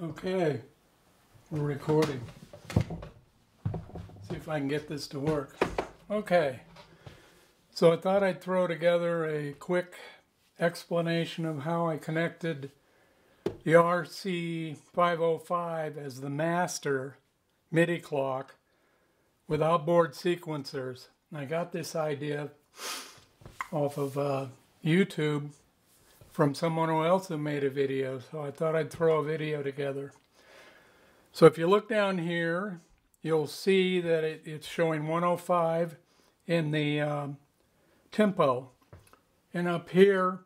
Okay, we're recording. See if I can get this to work. Okay, so I thought I'd throw together a quick explanation of how I connected the RC-505 as the master Midi clock with outboard sequencers. And I got this idea off of YouTube from someone else who made a video, so I thought I'd throw a video together. So if you look down here, you'll see that it's showing 105 in the tempo. And up here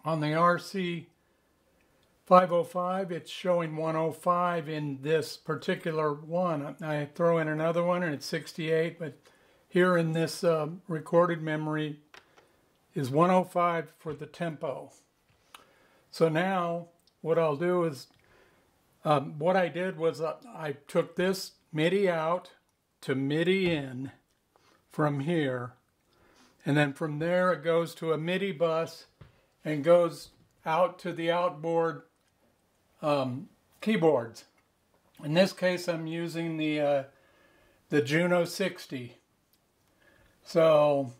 on the RC-505, it's showing 105 in this particular one. I throw in another one and it's 68, but here in this recorded memory is 105 for the tempo. So now what I'll do is, what I did was I took this Midi out to Midi in from here, and then from there it goes to a Midi bus and goes out to the outboard keyboards. In this case I'm using the Juno 60. So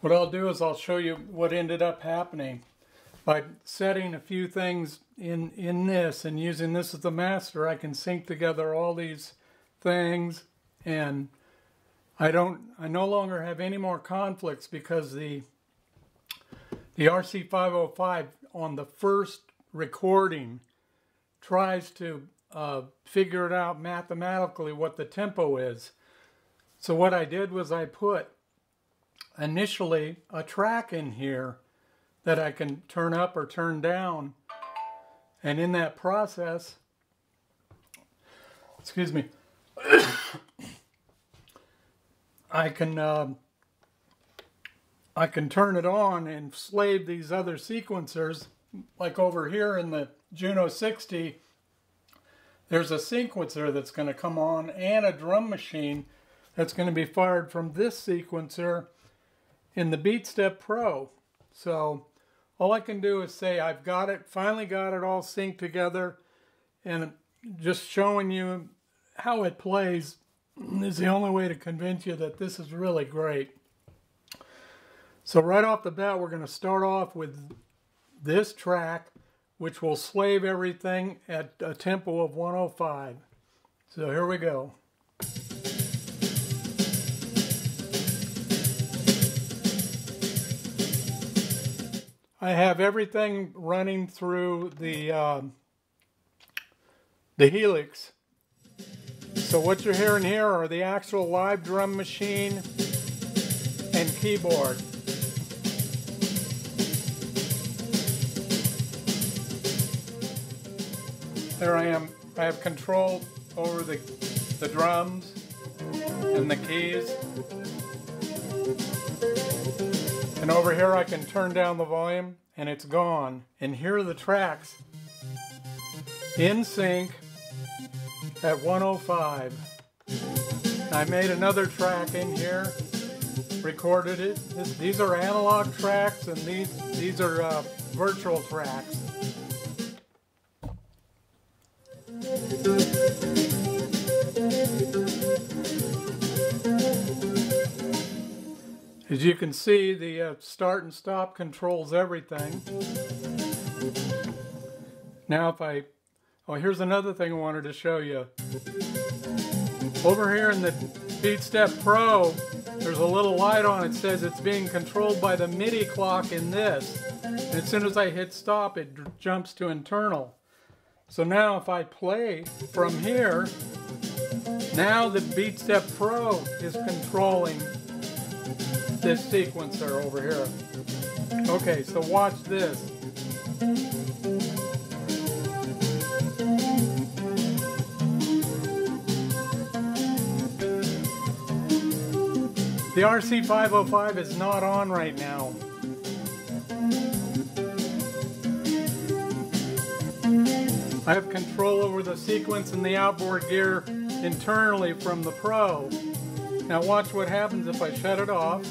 what I'll do is I'll show you what ended up happening. By setting a few things in this and using this as the master, I can sync together all these things, and I no longer have any more conflicts because the RC-505 on the first recording tries to figure it out mathematically what the tempo is. So what I did was I put initially a track in here that I can turn up or turn down, and in that process, excuse me, I can turn it on and slave these other sequencers. Like over here in the Juno 60, there's a sequencer that's going to come on and a drum machine that's going to be fired from this sequencer in the BeatStep Pro. So all I can do is say I've got it, finally got it all synced together, and just showing you how it plays is the only way to convince you that this is really great. So right off the bat, we're going to start off with this track, which will slave everything at a tempo of 105. So here we go. I have everything running through the Helix. So what you're hearing here are the actual live drum machine and keyboard. There I am. I have control over the drums and the keys. And over here I can turn down the volume and it's gone. And here are the tracks in sync at 105. I made another track in here, recorded it. These are analog tracks and these are virtual tracks. As you can see, the start and stop controls everything. Now here's another thing I wanted to show you. Over here in the BeatStep Pro, there's a little light on it that says it's being controlled by the Midi clock in this. And as soon as I hit stop, it jumps to internal. So now if I play from here, now the BeatStep Pro is controlling this sequencer over here. Okay, so watch this. The RC-505 is not on right now. I have control over the sequence and the outboard gear internally from the Pro. Now watch what happens if I shut it off.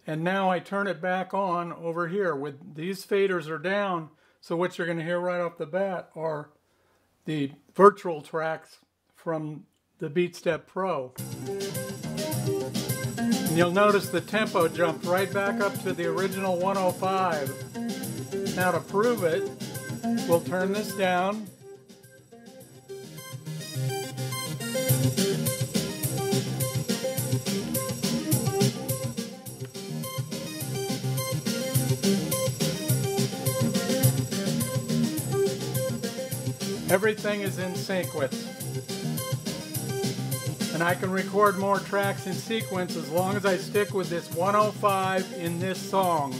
And now I turn it back on over here. With these faders are down, So what you're going to hear right off the bat are the virtual tracks from the BeatStep Pro. And you'll notice the tempo jumped right back up to the original 105. Now to prove it, we'll turn this down. Everything is in sequence. And I can record more tracks in sequence as long as I stick with this 105 in this song.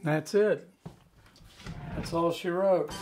That's it. That's all she wrote.